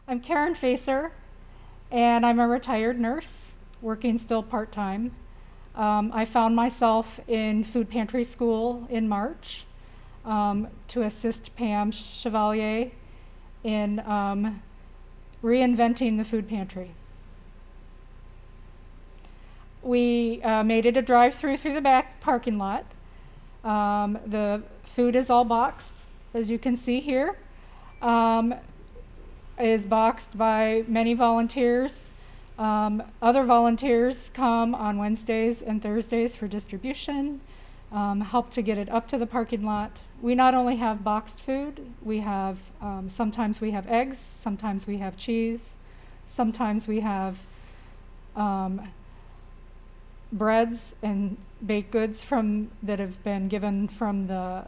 I'm Karen Facer, and I'm a retired nurse, working still part-time. I found myself in food pantry school in March to assist Pam Chevalier in reinventing the food pantry. We made it a drive-through through the back parking lot. The food is all boxed, as you can see here. Is boxed by many volunteers. Other volunteers come on Wednesdays and Thursdays for distribution, help to get it up to the parking lot. We not only have boxed food, we have, sometimes we have eggs, sometimes we have cheese, sometimes we have breads and baked goods that have been given from the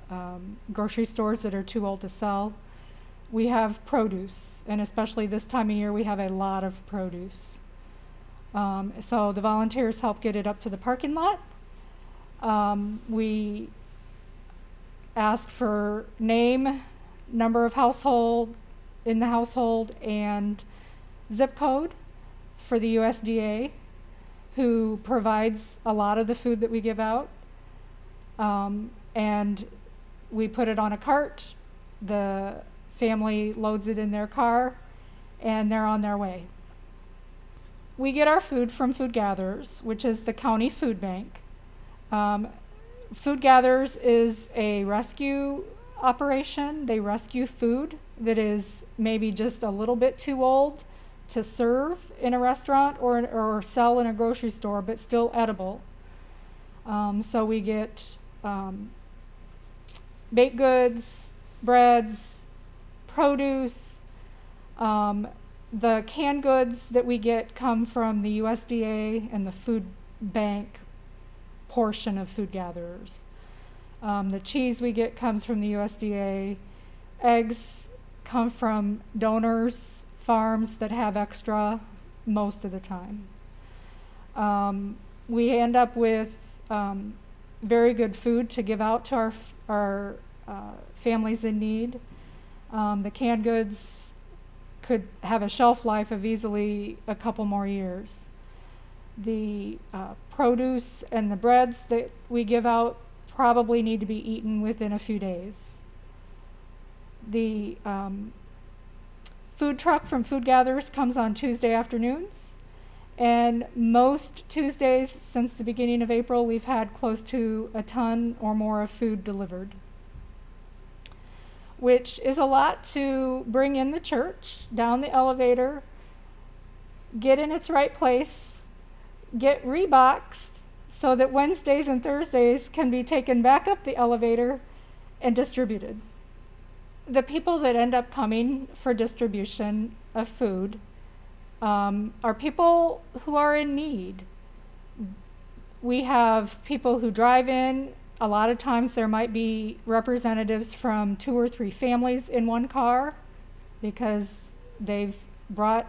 grocery stores that are too old to sell. We have produce, and especially this time of year, we have a lot of produce. So the volunteers help get it up to the parking lot. We ask for name, number of household in the household, and zip code for the USDA, who provides a lot of the food that we give out. And we put it on a cart. The family loads it in their car, and they're on their way. We get our food from Food Gatherers, which is the county food bank. Food Gatherers is a rescue operation. They rescue food that is maybe just a little bit too old to serve in a restaurant or sell in a grocery store, but still edible. So we get baked goods, breads, produce. The canned goods that we get come from the USDA and the food bank portion of Food Gatherers. The cheese we get comes from the USDA. Eggs come from donors, farms that have extra most of the time. We end up with very good food to give out to our families in need. The canned goods could have a shelf life of easily a couple more years. The produce and the breads that we give out probably need to be eaten within a few days. The food truck from Food Gatherers comes on Tuesday afternoons, and most Tuesdays since the beginning of April, we've had close to a ton or more of food delivered, which is a lot to bring in the church, down the elevator, get in its right place, get reboxed so that Wednesdays and Thursdays can be taken back up the elevator and distributed. The people that end up coming for distribution of food are people who are in need. We have people who drive in. A lot of times there might be representatives from 2 or 3 families in one car because they've brought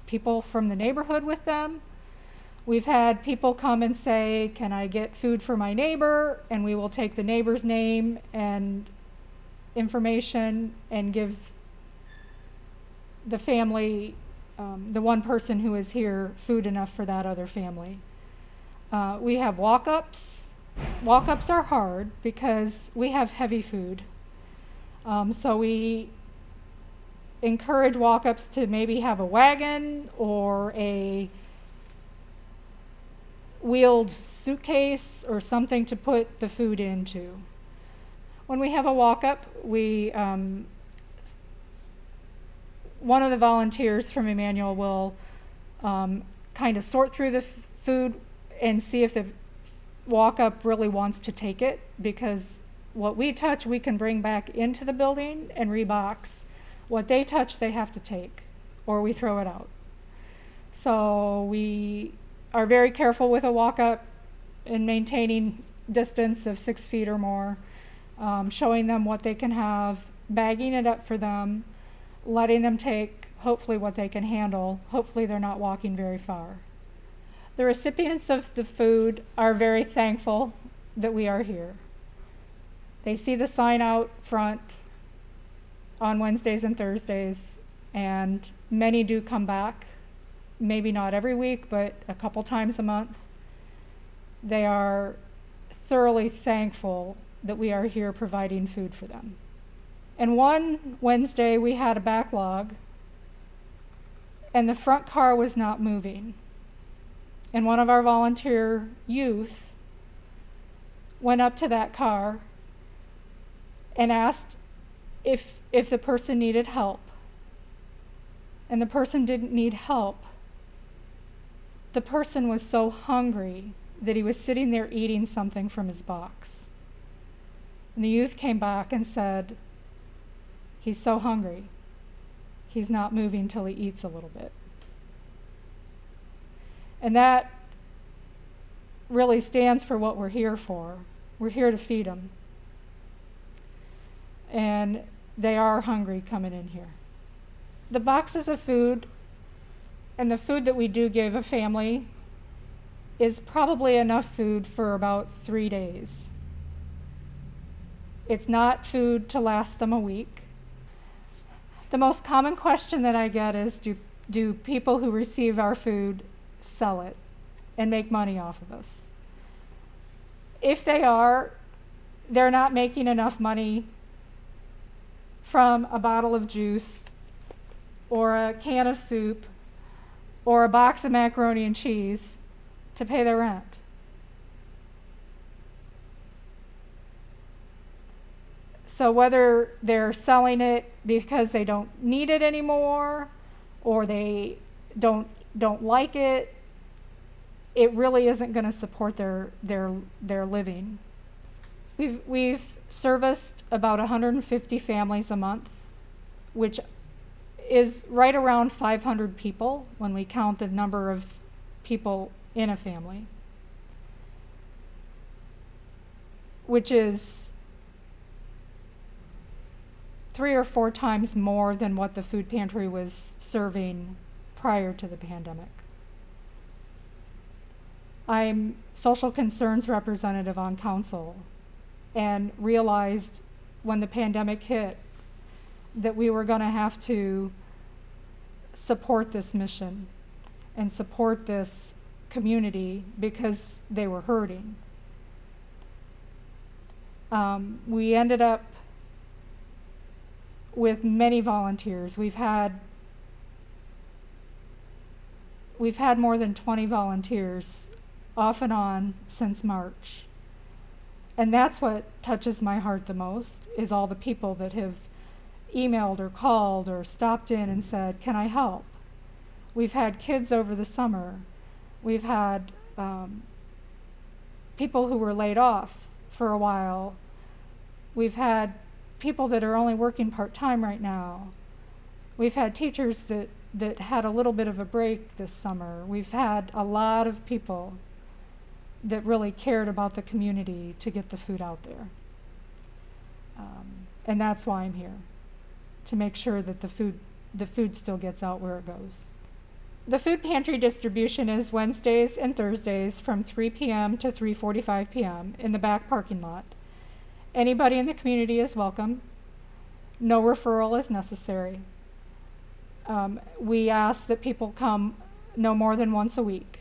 people from the neighborhood with them. We've had people come and say, "Can I get food for my neighbor?" And we will take the neighbor's name and information and give the family, the one person who is here, food enough for that other family. We have walk-ups. Walk-ups are hard because we have heavy food. So we encourage walk-ups to maybe have a wagon or a wheeled suitcase or something to put the food into. When we have a walk-up, one of the volunteers from Emmanuel will kind of sort through the food and see if the walk-up really wants to take it, because what we touch we can bring back into the building and rebox. What they touch they have to take, or we throw it out. So we are very careful with a walk-up in maintaining distance of 6 feet or more, showing them what they can have, bagging it up for them, letting them take hopefully what they can handle. Hopefully they're not walking very far. The recipients of the food are very thankful that we are here. They see the sign out front on Wednesdays and Thursdays and many do come back, maybe not every week, but a couple times a month. They are thoroughly thankful that we are here providing food for them. And one Wednesday we had a backlog, and the front car was not moving. And one of our volunteer youth went up to that car and asked if the person needed help. And the person didn't need help. The person was so hungry that he was sitting there eating something from his box. And the youth came back and said, he's so hungry. He's not moving till he eats a little bit. And that really stands for what we're here for. We're here to feed them. And they are hungry coming in here. The boxes of food and the food that we do give a family is probably enough food for about 3 days. It's not food to last them a week. The most common question that I get is, do people who receive our food sell it and make money off of us? If they are, they're not making enough money from a bottle of juice or a can of soup or a box of macaroni and cheese to pay their rent. So whether they're selling it because they don't need it anymore or they don't like it, it really isn't going to support their living. We've serviced about 150 families a month, which is right around 500 people when we count the number of people in a family, which is 3 or 4 times more than what the food pantry was serving prior to the pandemic. I'm social concerns representative on council and realized when the pandemic hit that we were going to have to support this mission and support this community because they were hurting. We ended up with many volunteers. We've had more than 20 volunteers off and on since March. And that's what touches my heart the most, is all the people that have emailed or called or stopped in and said, can I help? We've had kids over the summer. We've had people who were laid off for a while. We've had people that are only working part-time right now. We've had teachers that had a little bit of a break this summer. We've had a lot of people that really cared about the community to get the food out there. And that's why I'm here, to make sure that the food still gets out where it goes. The food pantry distribution is Wednesdays and Thursdays from 3 p.m. to 3:45 p.m. in the back parking lot. Anybody in the community is welcome. No referral is necessary. We ask that people come no more than once a week.